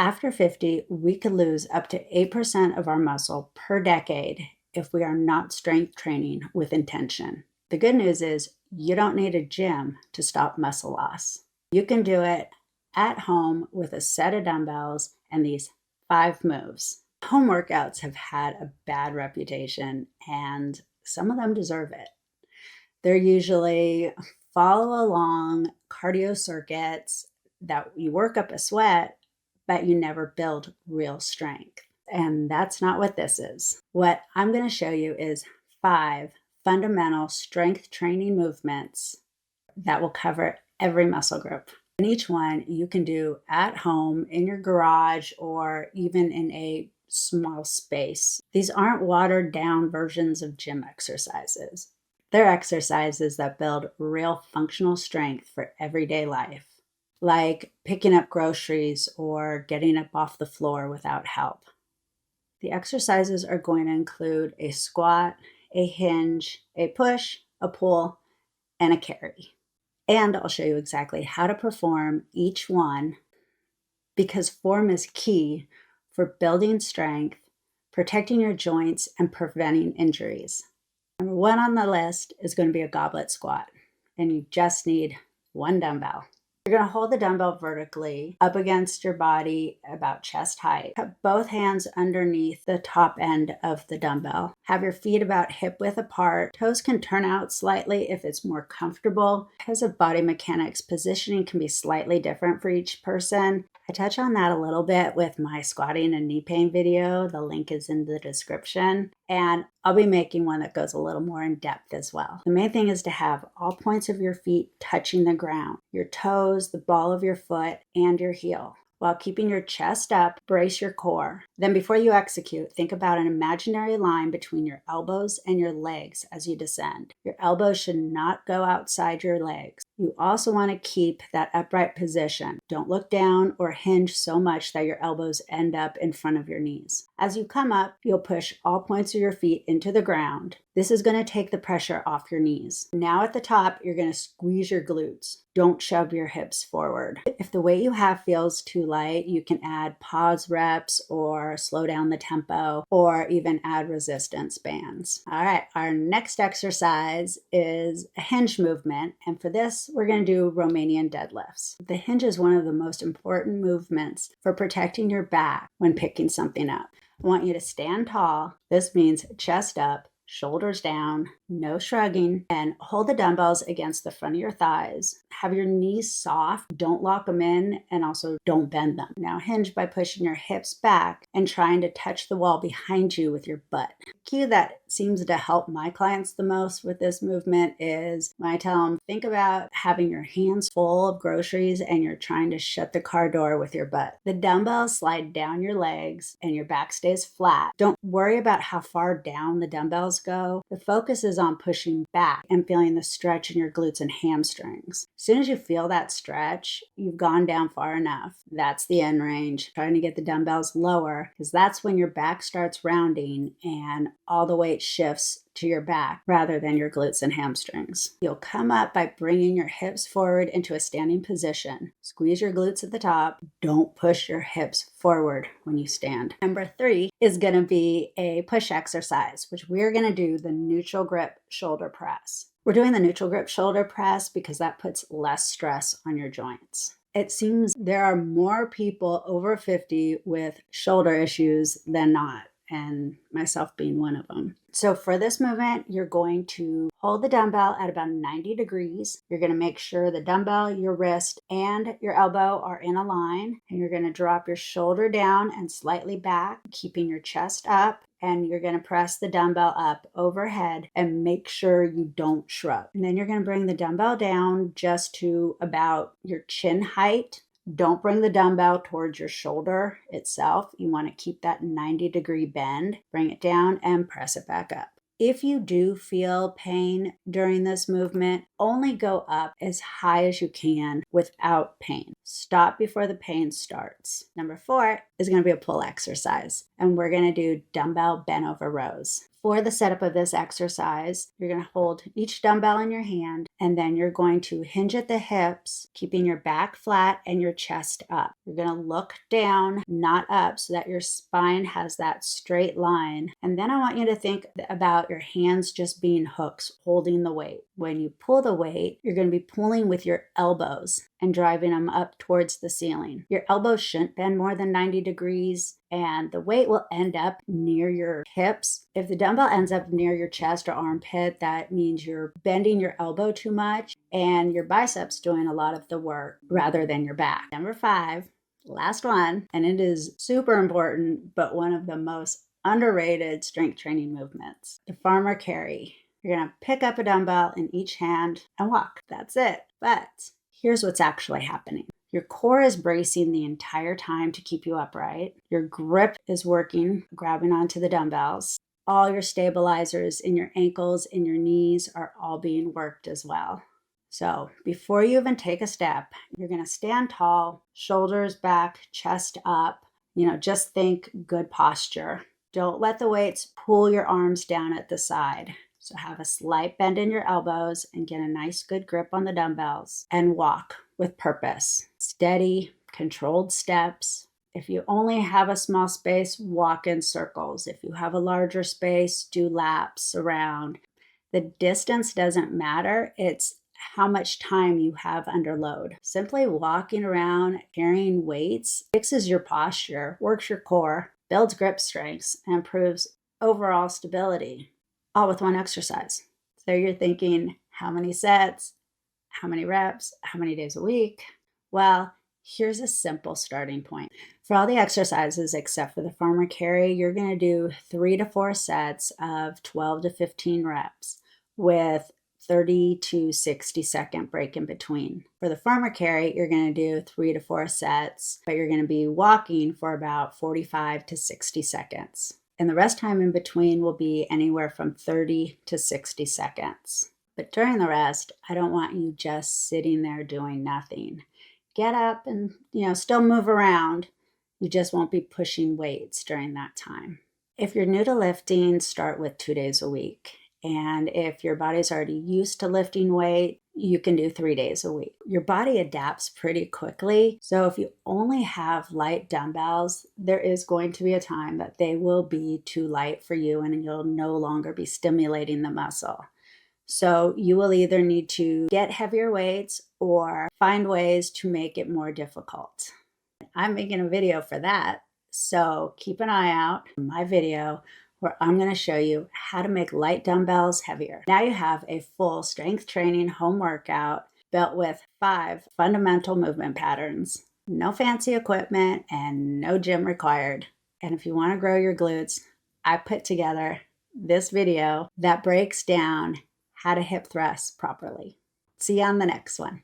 After 50, we could lose up to 8% of our muscle per decade if we are not strength training with intention. The good news is you don't need a gym to stop muscle loss. You can do it at home with a set of dumbbells and these 5 moves. Home workouts have had a bad reputation, and some of them deserve it. They're usually follow along cardio circuits that you work up a sweat, but you never build real strength. And that's not what this is. What I'm going to show you is 5 fundamental strength training movements that will cover every muscle group. And each one you can do at home, in your garage, or even in a small space. These aren't watered down versions of gym exercises. They're exercises that build real functional strength for everyday life, like picking up groceries or getting up off the floor without help. The exercises are going to include a squat, a hinge, a push, a pull, and a carry. And I'll show you exactly how to perform each one, because form is key for building strength, protecting your joints, and preventing injuries. Number 1 on the list is going to be a goblet squat, and you just need 1 dumbbell. You're going to hold the dumbbell vertically up against your body about chest height. Put both hands underneath the top end of the dumbbell. Have your feet about hip width apart. Toes can turn out slightly if it's more comfortable. Because of body mechanics, positioning can be slightly different for each person. I touch on that a little bit with my squatting and knee pain video. The link is in the description. And I'll be making one that goes a little more in depth as well. The main thing is to have all points of your feet touching the ground, your toes, the ball of your foot, and your heel. While keeping your chest up, brace your core. Then before you execute, think about an imaginary line between your elbows and your legs as you descend. Your elbows should not go outside your legs. You also want to keep that upright position. Don't look down or hinge so much that your elbows end up in front of your knees. As you come up, you'll push all points of your feet into the ground. This is going to take the pressure off your knees. Now at the top, you're going to squeeze your glutes. Don't shove your hips forward. If the weight you have feels too light, you can add pause reps or slow down the tempo, or even add resistance bands. All right, our next exercise is a hinge movement. And for this, we're going to do Romanian deadlifts. The hinge is one of the most important movements for protecting your back when picking something up. I want you to stand tall. This means chest up, shoulders down, no shrugging, and hold the dumbbells against the front of your thighs. Have your knees soft, don't lock them in, and also don't bend them. Now hinge by pushing your hips back and trying to touch the wall behind you with your butt. The cue that seems to help my clients the most with this movement is when I tell them, think about having your hands full of groceries and you're trying to shut the car door with your butt. The dumbbells slide down your legs and your back stays flat. Don't worry about how far down the dumbbells go. The focus is on pushing back and feeling the stretch in your glutes and hamstrings. As soon as you feel that stretch, you've gone down far enough. That's the end range. Trying to get the dumbbells lower, because that's when your back starts rounding and all the weight shifts to your back rather than your glutes and hamstrings. You'll come up by bringing your hips forward into a standing position. Squeeze your glutes at the top. Don't push your hips forward when you stand. Number 3 is going to be a push exercise, which we're going to do the neutral grip shoulder press. We're doing the neutral grip shoulder press because that puts less stress on your joints. It seems there are more people over 50 with shoulder issues than not, and myself being one of them. So for this movement, you're going to hold the dumbbell at about 90 degrees. You're going to make sure the dumbbell, your wrist, and your elbow are in a line. And you're going to drop your shoulder down and slightly back, keeping your chest up. And you're going to press the dumbbell up overhead and make sure you don't shrug. And then you're going to bring the dumbbell down just to about your chin height. Don't bring the dumbbell towards your shoulder itself. You want to keep that 90-degree bend. Bring it down and press it back up. If you do feel pain during this movement, only go up as high as you can without pain. Stop before the pain starts. Number 4 is going to be a pull exercise, and we're going to do dumbbell bent over rows. For the setup of this exercise, you're going to hold each dumbbell in your hand, and then you're going to hinge at the hips, keeping your back flat and your chest up. You're going to look down, not up, so that your spine has that straight line. And then I want you to think about your hands just being hooks holding the weight. When you pull the weight, you're going to be pulling with your elbows and driving them up towards the ceiling. Your elbows shouldn't bend more than 90 degrees, and the weight will end up near your hips. If the dumbbell ends up near your chest or armpit, that means you're bending your elbow too much and your biceps doing a lot of the work rather than your back. Number 5, last one, and it is super important, but one of the most underrated strength training movements, the farmer carry. You're going to pick up a dumbbell in each hand and walk. That's it. But here's what's actually happening. Your core is bracing the entire time to keep you upright. Your grip is working, grabbing onto the dumbbells. All your stabilizers in your ankles, in your knees are all being worked as well. So before you even take a step, you're going to stand tall, shoulders back, chest up. Just think good posture. Don't let the weights pull your arms down at the side. So have a slight bend in your elbows and get a nice good grip on the dumbbells and walk with purpose. Steady, controlled steps. If you only have a small space, walk in circles. If you have a larger space, do laps around. The distance doesn't matter. It's how much time you have under load. Simply walking around, carrying weights, fixes your posture, works your core, builds grip strengths, and improves overall stability, all with one exercise. So you're thinking, how many sets, how many reps, how many days a week? Well, here's a simple starting point. For all the exercises except for the farmer carry, you're going to do 3 to 4 sets of 12 to 15 reps with 30 to 60 second break in between. For the farmer carry, you're going to do 3 to 4 sets, but you're going to be walking for about 45 to 60 seconds. And the rest time in between will be anywhere from 30 to 60 seconds. But during the rest, I don't want you just sitting there doing nothing. Get up and, still move around. You just won't be pushing weights during that time. If you're new to lifting, start with 2 days a week. And if your body's already used to lifting weight, you can do 3 days a week. Your body adapts pretty quickly. So if you only have light dumbbells, there is going to be a time that they will be too light for you and you'll no longer be stimulating the muscle. So you will either need to get heavier weights or find ways to make it more difficult. I'm making a video for that. So keep an eye out for my video where I'm going to show you how to make light dumbbells heavier. Now you have a full strength training home workout built with 5 fundamental movement patterns. No fancy equipment and no gym required. And if you want to grow your glutes, I put together this video that breaks down how to hip thrust properly. See you on the next one.